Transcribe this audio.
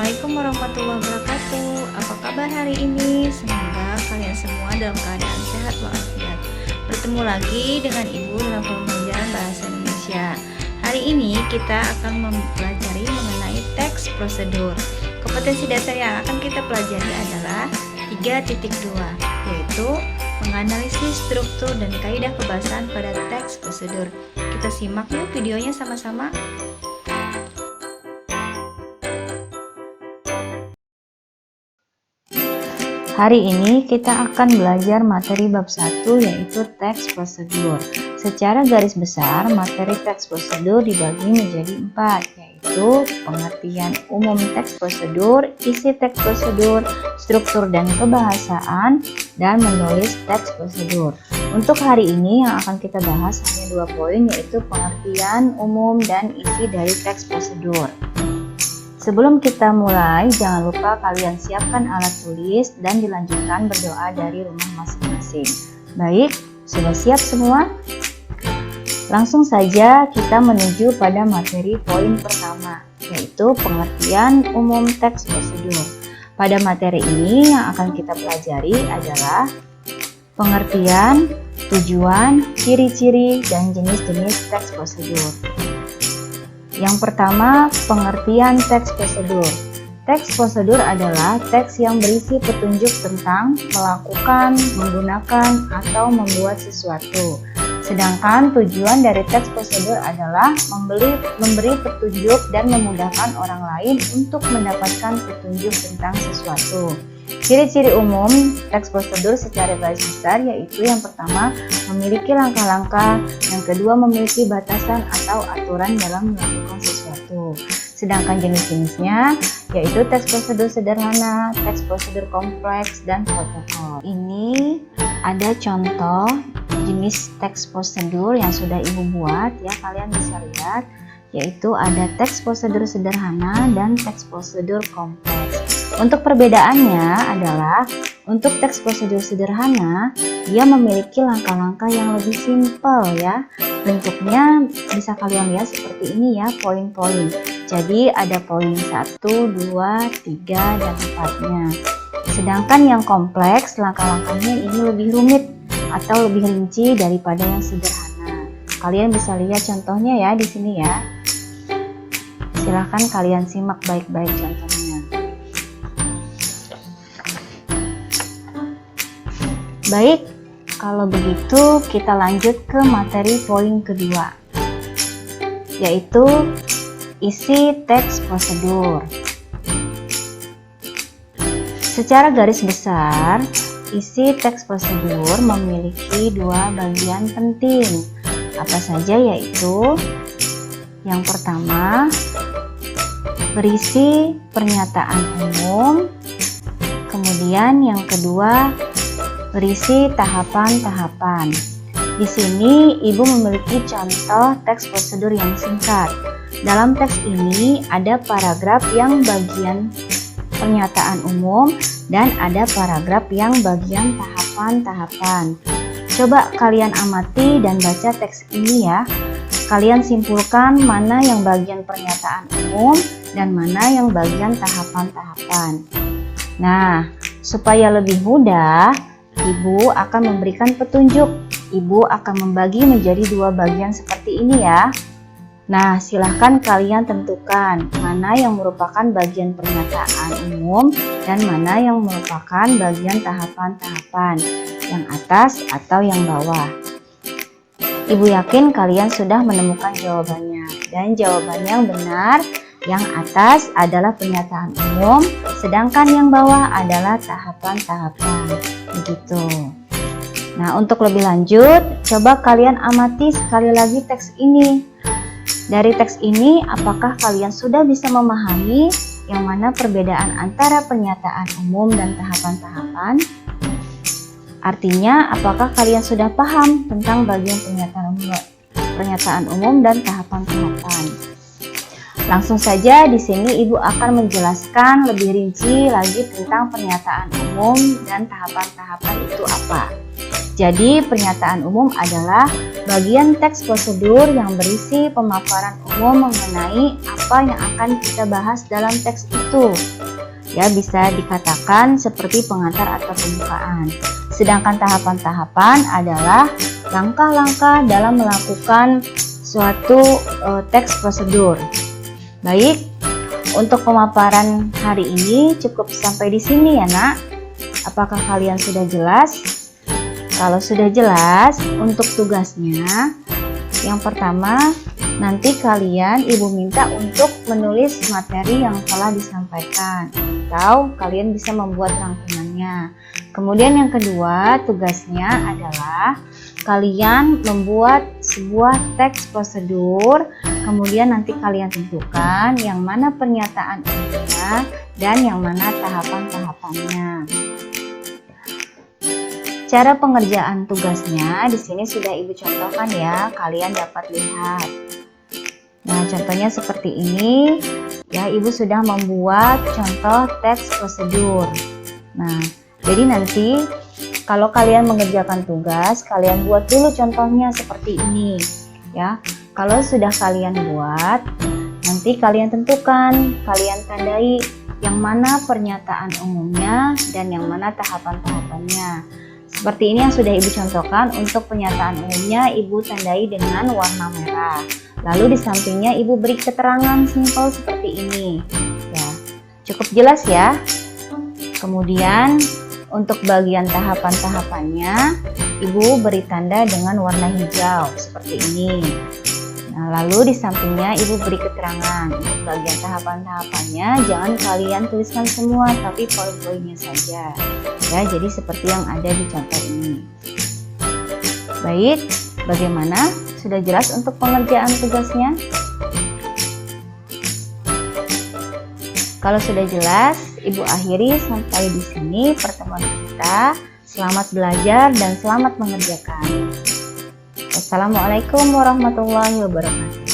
Assalamualaikum warahmatullahi wabarakatuh. Apa kabar hari ini? Semoga kalian semua dalam keadaan sehat walafiat. Bertemu lagi dengan Ibu dalam pembelajaran bahasa Indonesia. Hari ini kita akan mempelajari mengenai teks prosedur. Kompetensi dasar yang akan kita pelajari adalah 3.2, yaitu menganalisis struktur dan kaidah pembahasan pada teks prosedur. Kita simak yuk videonya sama-sama. Hari ini kita akan belajar materi bab 1, yaitu teks prosedur. Secara garis besar, materi teks prosedur dibagi menjadi 4, yaitu pengertian umum teks prosedur, isi teks prosedur, struktur dan kebahasaan, dan menulis teks prosedur. Untuk hari ini yang akan kita bahas hanya 2 poin, yaitu pengertian umum dan isi dari teks prosedur. Sebelum kita mulai, jangan lupa kalian siapkan alat tulis dan dilanjutkan berdoa dari rumah masing-masing. Baik, sudah siap semua? Langsung saja kita menuju pada materi poin pertama, yaitu pengertian umum teks prosedur. Pada materi ini yang akan kita pelajari adalah pengertian, tujuan, ciri-ciri, dan jenis-jenis teks prosedur. Yang pertama, pengertian teks prosedur. Teks prosedur adalah teks yang berisi petunjuk tentang melakukan, menggunakan, atau membuat sesuatu. Sedangkan tujuan dari teks prosedur adalah memberi petunjuk dan memudahkan orang lain untuk mendapatkan petunjuk tentang sesuatu. Ciri-ciri umum teks prosedur secara garis besar yaitu yang pertama, memiliki langkah-langkah, yang kedua memiliki batasan atau aturan dalam melakukan sesuatu. Sedangkan jenis-jenisnya yaitu teks prosedur sederhana, teks prosedur kompleks, dan protokol. Ini ada contoh jenis teks prosedur yang sudah Ibu buat ya, kalian bisa lihat, yaitu ada teks prosedur sederhana dan teks prosedur kompleks. Untuk perbedaannya adalah untuk teks prosedur sederhana, dia memiliki langkah-langkah yang lebih simpel ya. Bentuknya bisa kalian lihat seperti ini ya, poin-poin. Jadi ada poin 1, 2, 3, dan 4-nya. Sedangkan yang kompleks, langkah-langkahnya ini lebih rumit atau lebih rinci daripada yang sederhana. Kalian bisa lihat contohnya ya di sini ya. Silahkan kalian simak baik-baik contohnya. Baik, kalau begitu kita lanjut ke materi poin kedua, yaitu isi teks prosedur. Secara garis besar, isi teks prosedur memiliki 2 bagian penting. Apa saja yaitu yang pertama, berisi pernyataan umum, kemudian yang kedua, berisi tahapan-tahapan. Di sini Ibu memiliki contoh teks prosedur yang singkat. Dalam teks ini ada paragraf yang bagian pernyataan umum dan ada paragraf yang bagian tahapan-tahapan. Coba kalian amati dan baca teks ini ya. Kalian simpulkan mana yang bagian pernyataan umum dan mana yang bagian tahapan-tahapan. Nah, supaya lebih mudah, Ibu akan memberikan petunjuk. Ibu akan membagi menjadi 2 bagian seperti ini ya. Nah, silahkan kalian tentukan mana yang merupakan bagian pernyataan umum dan mana yang merupakan bagian tahapan-tahapan, yang atas atau yang bawah. Ibu yakin kalian sudah menemukan jawabannya, dan jawabannya yang benar, yang atas adalah pernyataan umum, sedangkan yang bawah adalah tahapan-tahapan. Begitu. Nah, untuk lebih lanjut, coba kalian amati sekali lagi teks ini. Dari teks ini, apakah kalian sudah bisa memahami yang mana perbedaan antara pernyataan umum dan tahapan-tahapan? Artinya, apakah kalian sudah paham tentang bagian pernyataan umum dan tahapan-tahapan? Langsung saja di sini Ibu akan menjelaskan lebih rinci lagi tentang pernyataan umum dan tahapan-tahapan itu apa. Jadi, pernyataan umum adalah bagian teks prosedur yang berisi pemaparan info mengenai apa yang akan kita bahas dalam teks itu. Ya, bisa dikatakan seperti pengantar atau pembukaan. Sedangkan tahapan-tahapan adalah langkah-langkah dalam melakukan suatu teks prosedur. Baik, untuk pemaparan hari ini cukup sampai di sini ya, Nak. Apakah kalian sudah jelas? Kalau sudah jelas, untuk tugasnya yang pertama, nanti kalian Ibu minta untuk menulis materi yang telah disampaikan atau kalian bisa membuat rangkumannya. Kemudian yang kedua, tugasnya adalah kalian membuat sebuah teks prosedur, kemudian nanti kalian tentukan yang mana pernyataan intinya dan yang mana tahapan-tahapannya. Cara pengerjaan tugasnya di sini sudah Ibu contohkan ya, kalian dapat lihat. Nah, contohnya seperti ini. Ya, Ibu sudah membuat contoh teks prosedur. Nah, jadi nanti kalau kalian mengerjakan tugas, kalian buat dulu contohnya seperti ini. Ya, kalau sudah kalian buat, nanti kalian tentukan, kalian tandai yang mana pernyataan umumnya dan yang mana tahapan-tahapannya. Seperti ini yang sudah Ibu contohkan. Untuk pernyataan umumnya Ibu tandai dengan warna merah. Lalu di sampingnya Ibu beri keterangan simpel seperti ini. Ya, cukup jelas ya. Kemudian untuk bagian tahapan-tahapannya Ibu beri tanda dengan warna hijau seperti ini. Nah, lalu di sampingnya Ibu beri keterangan. Untuk bagian tahapan-tahapannya jangan kalian tuliskan semua, tapi poin-poinnya saja. Ya, jadi seperti yang ada di contoh ini. Baik, bagaimana? Sudah jelas untuk pengerjaan tugasnya? Kalau sudah jelas, Ibu akhiri sampai di sini pertemuan kita. Selamat belajar dan selamat mengerjakan. Wassalamualaikum warahmatullahi wabarakatuh.